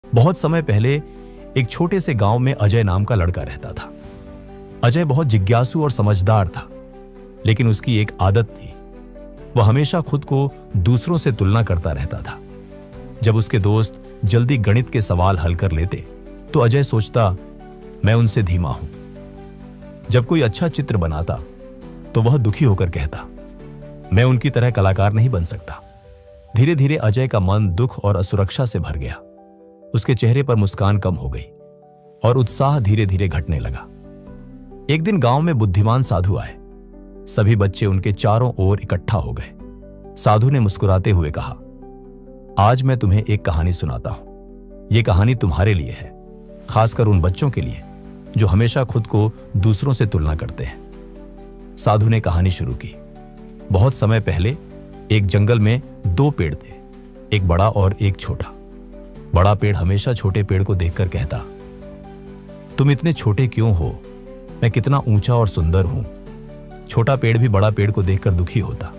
बहुत समय पहले एक छोटे से गांव में अजय नाम का लड़का रहता था। अजय बहुत जिज्ञासु और समझदार था, लेकिन उसकी एक आदत थी। वह हमेशा खुद को दूसरों से तुलना करता रहता था। जब उसके दोस्त जल्दी गणित के सवाल हल कर लेते तो अजय सोचता, मैं उनसे धीमा हूं। जब कोई अच्छा चित्र बनाता तो वह दुखी होकर कहता, मैं उनकी तरह कलाकार नहीं बन सकता। धीरे धीरे अजय का मन दुख और असुरक्षा से भर गया। उसके चेहरे पर मुस्कान कम हो गई और उत्साह धीरे धीरे घटने लगा। एक दिन गांव में बुद्धिमान साधु आए। सभी बच्चे उनके चारों ओर इकट्ठा हो गए। साधु ने मुस्कुराते हुए कहा, आज मैं तुम्हें एक कहानी सुनाता हूं। यह कहानी तुम्हारे लिए है, खासकर उन बच्चों के लिए जो हमेशा खुद को दूसरों से तुलना करते हैं। साधु ने कहानी शुरू की। बहुत समय पहले एक जंगल में दो पेड़ थे, एक बड़ा और एक छोटा। बड़ा पेड़ हमेशा छोटे पेड़ को देखकर कहता, तुम इतने छोटे क्यों हो? मैं कितना ऊंचा और सुंदर हूं। छोटा पेड़ भी बड़ा पेड़ को देखकर दुखी होता।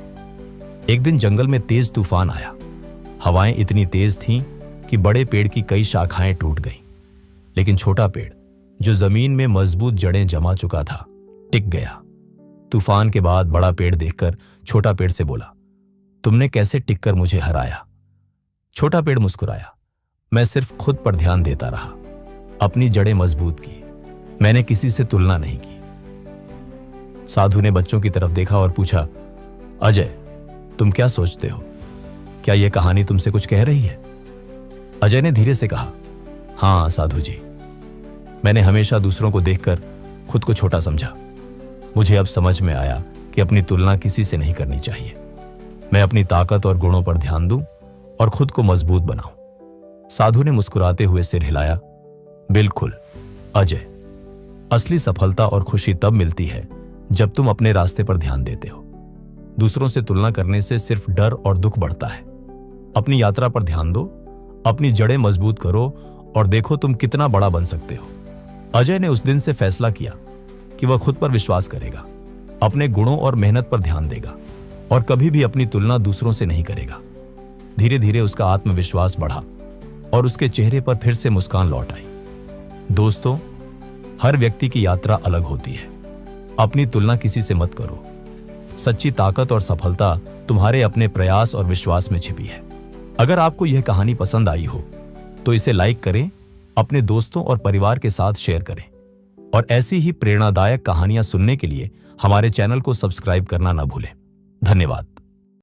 एक दिन जंगल में तेज तूफान आया। हवाएं इतनी तेज थीं कि बड़े पेड़ की कई शाखाएं टूट गईं, लेकिन छोटा पेड़ जो जमीन में मजबूत जड़ें जमा चुका था, टिक गया। तूफान के बाद बड़ा पेड़ देखकर छोटा पेड़ से बोला, तुमने कैसे टिककर मुझे हराया? छोटा पेड़ मुस्कुराया, मैं सिर्फ खुद पर ध्यान देता रहा, अपनी जड़ें मजबूत की, मैंने किसी से तुलना नहीं की। साधु ने बच्चों की तरफ देखा और पूछा, अजय, तुम क्या सोचते हो? क्या यह कहानी तुमसे कुछ कह रही है? अजय ने धीरे से कहा, हां साधु जी, मैंने हमेशा दूसरों को देखकर खुद को छोटा समझा। मुझे अब समझ में आया कि अपनी तुलना किसी से नहीं करनी चाहिए। मैं अपनी ताकत और गुणों पर ध्यान दूं और खुद को मजबूत बनाऊं। साधु ने मुस्कुराते हुए सिर हिलाया, बिल्कुल अजय, असली सफलता और खुशी तब मिलती है जब तुम अपने रास्ते पर ध्यान देते हो। दूसरों से तुलना करने से सिर्फ डर और दुख बढ़ता है। अपनी यात्रा पर ध्यान दो, अपनी जड़ें मजबूत करो और देखो तुम कितना बड़ा बन सकते हो। अजय ने उस दिन से फैसला किया कि वह खुद पर विश्वास करेगा, अपने गुणों और मेहनत पर ध्यान देगा और कभी भी अपनी तुलना दूसरों से नहीं करेगा। धीरे धीरे उसका आत्मविश्वास बढ़ा और उसके चेहरे पर फिर से मुस्कान लौट आई। दोस्तों, हर व्यक्ति की यात्रा अलग होती है। अपनी तुलना किसी से मत करो। सच्ची ताकत और सफलता तुम्हारे अपने प्रयास और विश्वास में छिपी है। अगर आपको यह कहानी पसंद आई हो तो इसे लाइक करें, अपने दोस्तों और परिवार के साथ शेयर करें और ऐसी ही प्रेरणादायक कहानियां सुनने के लिए हमारे चैनल को सब्सक्राइब करना न भूलें। धन्यवाद।